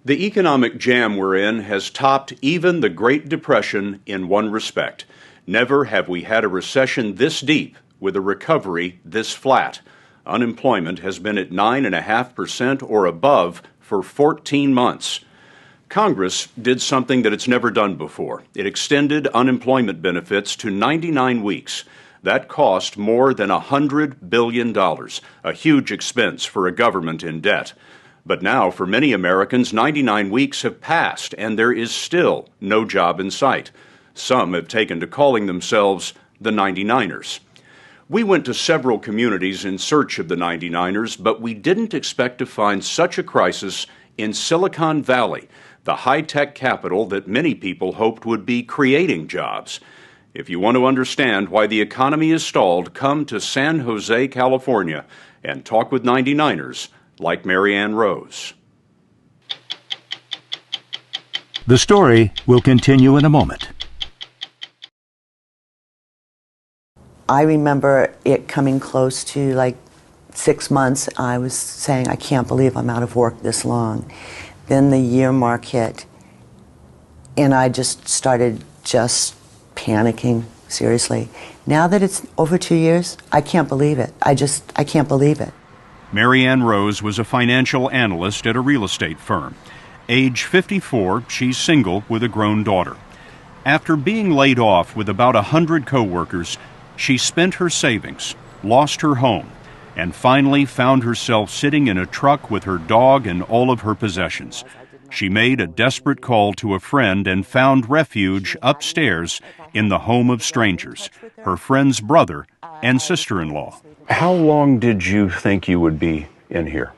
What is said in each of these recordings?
The economic jam we're in has topped even the Great Depression in one respect. Never have we had a recession this deep with a recovery this flat. Unemployment has been at 9.5% or above for 14 months. Congress did something that it's never done before. It extended unemployment benefits to 99 weeks. That cost more than $100 billion, a huge expense for a government in debt. But now, for many Americans, 99 weeks have passed, and there is still no job in sight. Some have taken to calling themselves the 99ers. We went to several communities in search of the 99ers, but we didn't expect to find such a crisis in Silicon Valley, the high-tech capital that many people hoped would be creating jobs. If you want to understand why the economy is stalled, come to San Jose, California, and talk with 99ers like Marianne Rose. The story will continue in a moment. I remember it coming close to like 6 months. I was saying, I can't believe I'm out of work this long. Then the year mark hit, and I just started panicking, seriously. Now that it's over 2 years, I can't believe it. I can't believe it. Marianne Rose was a financial analyst at a real estate firm. Age 54, she's single with a grown daughter. After being laid off with about 100 coworkers, she spent her savings, lost her home, and finally found herself sitting in a truck with her dog and all of her possessions. She made a desperate call to a friend and found refuge upstairs in the home of strangers, her friend's brother and sister-in-law. How long did you think you would be in here?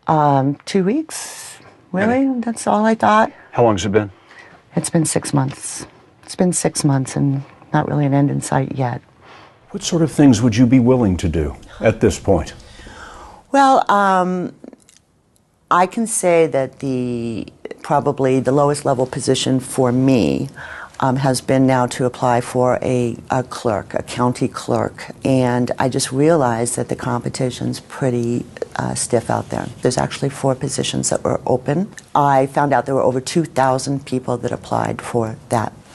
2 weeks, really? That's all I thought. How long has it been? It's been 6 months. It's been 6 months and not really an end in sight yet. What sort of things would you be willing to do at this point? Well, I can say that probably the lowest level position for me has been now to apply for a clerk, a county clerk, and I just realized that the competition's pretty stiff out there. There's actually 4 positions that were open. I found out there were over 2,000 people that applied for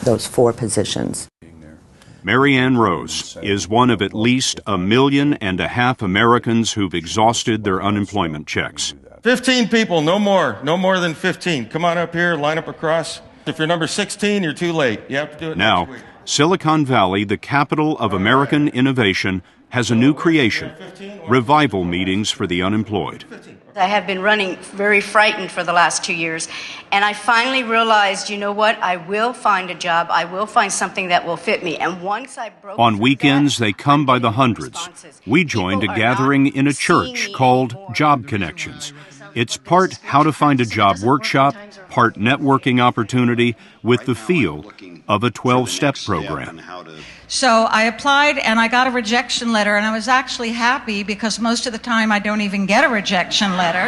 those 4 positions. Marianne Rose is one of at least 1.5 million Americans who've exhausted their unemployment checks. 15 people, no more than 15. Come on up here, line up across. If you're number 16, you're too late. You have to do it Now, next week. Silicon Valley, the capital of American innovation, has a new creation, revival meetings for the unemployed. I have been running very frightened for the last 2 years, and I finally realized, you know what, I will find a job, I will find something that will fit me. And once I broke On weekends, they come by the hundreds. We joined a gathering in a church called Job Connections. It's part how to find a job workshop, part networking opportunity with the feel of a 12-step program. So I applied and I got a rejection letter, and I was actually happy because most of the time I don't even get a rejection letter.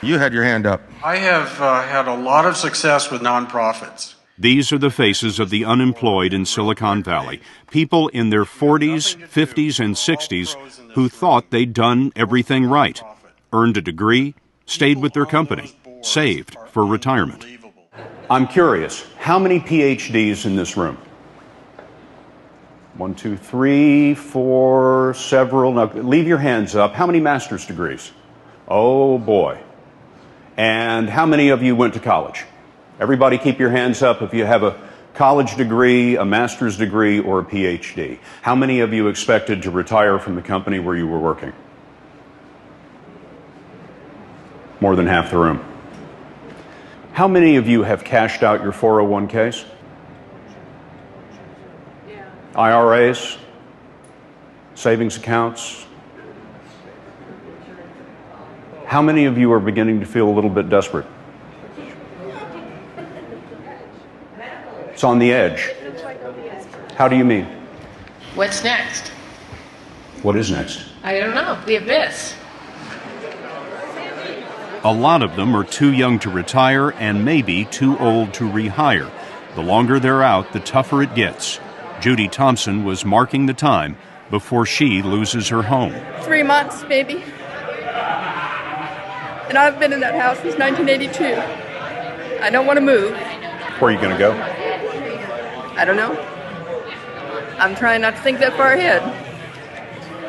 You had your hand up. I have had a lot of success with nonprofits. These are the faces of the unemployed in Silicon Valley, people in their 40s, 50s, and 60s who thought they'd done everything right, earned a degree, stayed with their company, saved for retirement. I'm curious, how many PhDs in this room? 1, 2, 3, 4, several. Now, leave your hands up. How many master's degrees? Oh, boy. And how many of you went to college? Everybody keep your hands up if you have a college degree, a master's degree, or a PhD. How many of you expected to retire from the company where you were working? More than half the room. How many of you have cashed out your 401ks? IRAs, savings accounts. How many of you are beginning to feel a little bit desperate? It's on the edge. How do you mean? What's next? What is next? I don't know. The abyss. A lot of them are too young to retire and maybe too old to rehire. The longer they're out, the tougher it gets. Judy Thompson was marking the time before she loses her home. 3 months, maybe. And I've been in that house since 1982. I don't want to move. Where are you going to go? I don't know. I'm trying not to think that far ahead.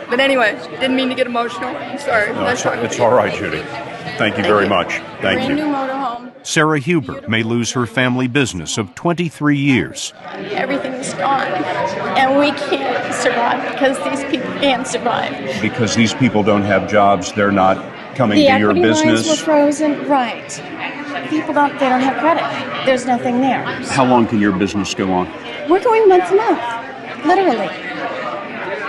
But anyway, didn't mean to get emotional. I'm sorry. No, it's all right, Judy. Thank you very much. Thank you. Brand new motorhome. Sarah Huber may lose her family business of 23 years. Everything's gone. And we can't survive because these people can't survive. Because these people don't have jobs, they're not coming to your The equity business. lines were frozen. Right. People don't have credit. There's nothing there. How long can your business go on? We're going month to month. Literally.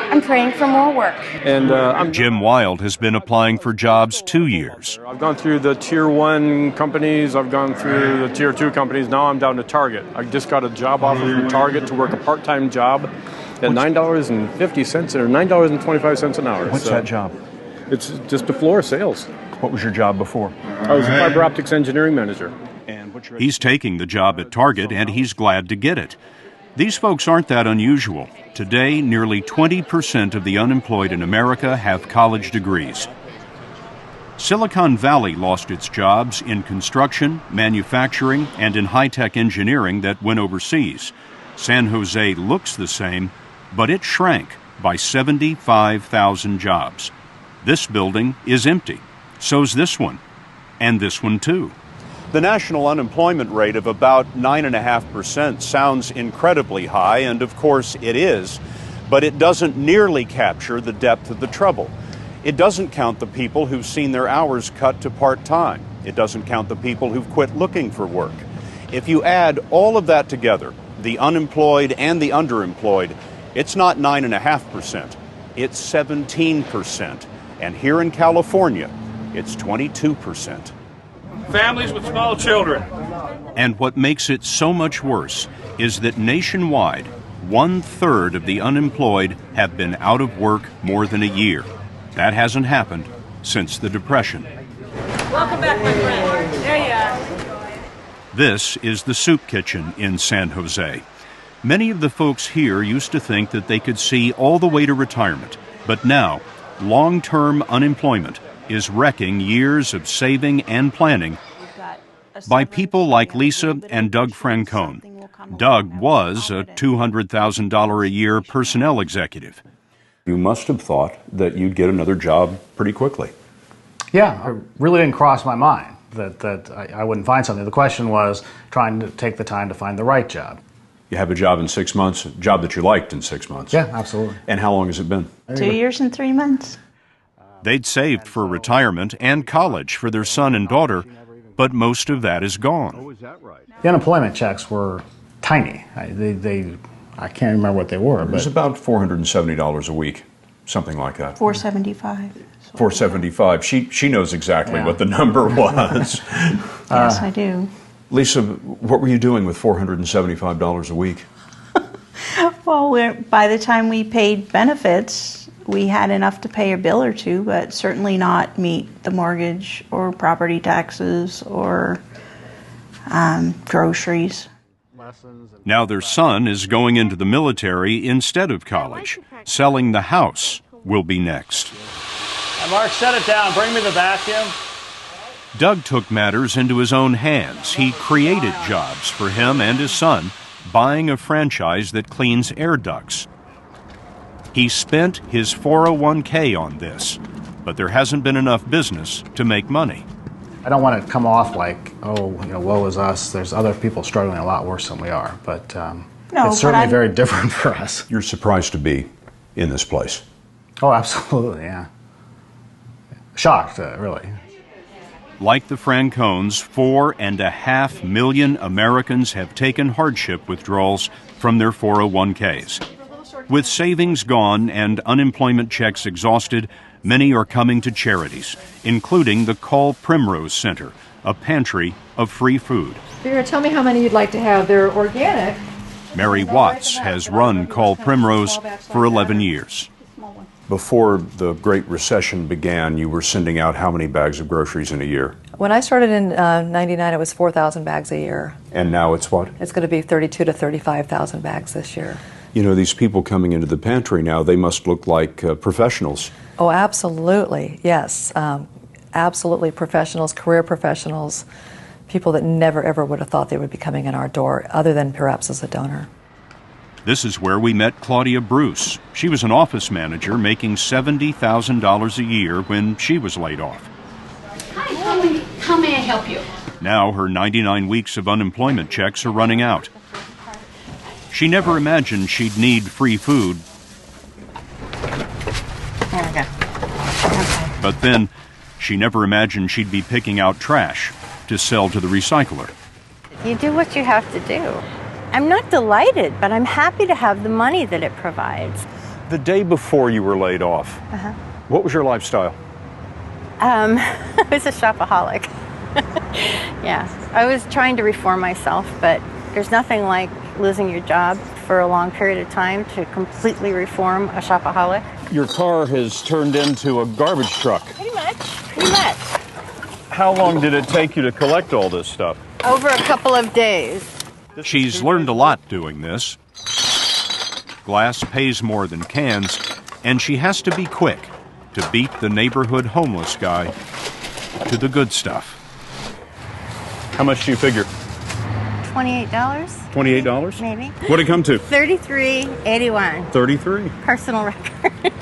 I'm praying for more work. And Jim Wild has been applying for jobs 2 years. I've gone through the Tier 1 companies, I've gone through the Tier 2 companies, now I'm down to Target. I just got a job offer from Target to work a part-time job at $9.50 or $9.25 an hour. What's that job? It's just a floor of sales. What was your job before? I was a fiber optics engineering manager. He's taking the job at Target, and he's glad to get it. These folks aren't that unusual. Today, nearly 20% of the unemployed in America have college degrees. Silicon Valley lost its jobs in construction, manufacturing, and in high-tech engineering that went overseas. San Jose looks the same, but it shrank by 75,000 jobs. This building is empty. So's this one, and this one too. The national unemployment rate of about 9.5% sounds incredibly high, and of course it is, but it doesn't nearly capture the depth of the trouble. It doesn't count the people who've seen their hours cut to part-time. It doesn't count the people who've quit looking for work. If you add all of that together, the unemployed and the underemployed, it's not 9.5%, it's 17%. And here in California, it's 22%. Families with small children. And what makes it so much worse is that nationwide, 1/3 of the unemployed have been out of work more than a year. That hasn't happened since the Depression. Welcome back, my friend. There you are. This is the soup kitchen in San Jose. Many of the folks here used to think that they could see all the way to retirement, but now, long-term unemployment is wrecking years of saving and planning by people like Lisa and Doug Francone. Doug was a $200,000 a year personnel executive. You must have thought that you'd get another job pretty quickly. Yeah, it really didn't cross my mind that I wouldn't find something. The question was trying to take the time to find the right job. You have a job in 6 months, a job that you liked in 6 months. Yeah, absolutely. And how long has it been? 2 years and 3 months. They'd saved for retirement and college for their son and daughter, but most of that is gone. The unemployment checks were tiny. I can't remember what they were. It was about $470 a week, something like that. $475. $475. She knows exactly what the number was. Yes, I do. Lisa, what were you doing with $475 a week? Well, by the time we paid benefits, we had enough to pay a bill or two, but certainly not meet the mortgage or property taxes or groceries. Now their son is going into the military instead of college. Selling the house will be next. Hey, Mark, set it down. Bring me the vacuum. Doug took matters into his own hands. He created jobs for him and his son, buying a franchise that cleans air ducts. He spent his 401k on this, but there hasn't been enough business to make money. I don't want to come off like, woe is us. There's other people struggling a lot worse than we are, but it's certainly very different for us. You're surprised to be in this place? Oh, absolutely, yeah. Shocked, really. Like the Francones, 4.5 million Americans have taken hardship withdrawals from their 401ks. With savings gone and unemployment checks exhausted, many are coming to charities, including the Call Primrose Center, a pantry of free food. Vera, tell me how many you'd like to have. They're organic. Mary Watts has run Call Primrose for 11 years. Before the Great Recession began, you were sending out how many bags of groceries in a year? When I started in '99, it was 4,000 bags a year. And now it's what? It's going to be 32 to 35,000 bags this year. You know, these people coming into the pantry now, they must look like professionals. Oh, absolutely, yes. absolutely professionals, career professionals, people that never ever would have thought they would be coming in our door, other than perhaps as a donor. This is where we met Claudia Bruce. She was an office manager making $70,000 a year when she was laid off. Hi, how may I help you? Now her 99 weeks of unemployment checks are running out. She never imagined she'd need free food. There we go. Okay. But then, she never imagined she'd be picking out trash to sell to the recycler. You do what you have to do. I'm not delighted, but I'm happy to have the money that it provides. The day before you were laid off, what was your lifestyle? I was a shopaholic. Yeah, I was trying to reform myself, but there's nothing like losing your job for a long period of time to completely reform a shopaholic. Your car has turned into a garbage truck. Pretty much. How long did it take you to collect all this stuff? Over a couple of days. She's learned a lot doing this. Glass pays more than cans, and she has to be quick to beat the neighborhood homeless guy to the good stuff. How much do you figure? $28. $28? Maybe. What'd it come to? $33.81. 33? Personal record.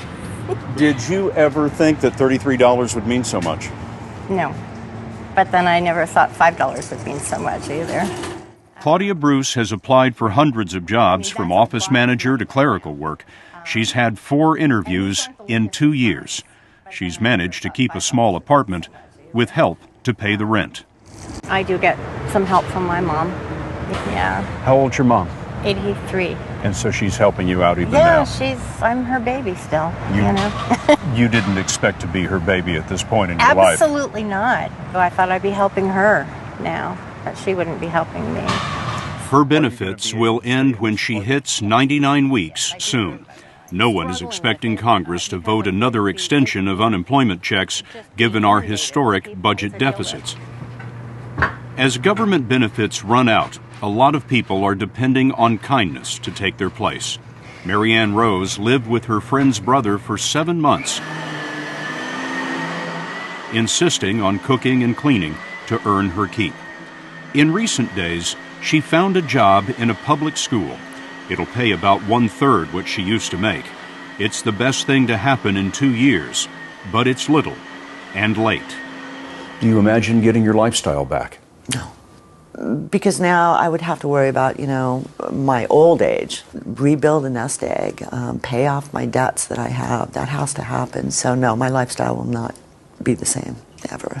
Did you ever think that $33 would mean so much? No. But then I never thought $5 would mean so much either. Claudia Bruce has applied for hundreds of jobs from office manager to clerical work. She's had 4 interviews in 2 years. She's managed to keep a small apartment with help to pay the rent. I do get some help from my mom. Yeah. How old's your mom? 83. And so she's helping you out even now? Yeah, I'm her baby still, you know. You didn't expect to be her baby at this point in your life? Absolutely not. So I thought I'd be helping her now, but she wouldn't be helping me. Her benefits will end when she hits 99 weeks soon. No one is expecting Congress to vote another extension of unemployment checks given our historic budget deficits. As government benefits run out, a lot of people are depending on kindness to take their place. Marianne Rose lived with her friend's brother for 7 months, insisting on cooking and cleaning to earn her keep. In recent days, she found a job in a public school. It'll pay about 1/3 what she used to make. It's the best thing to happen in 2 years, but it's little and late. Do you imagine getting your lifestyle back? No. Because now I would have to worry about, my old age, rebuild a nest egg, pay off my debts that I have. That has to happen. So no, my lifestyle will not be the same, ever.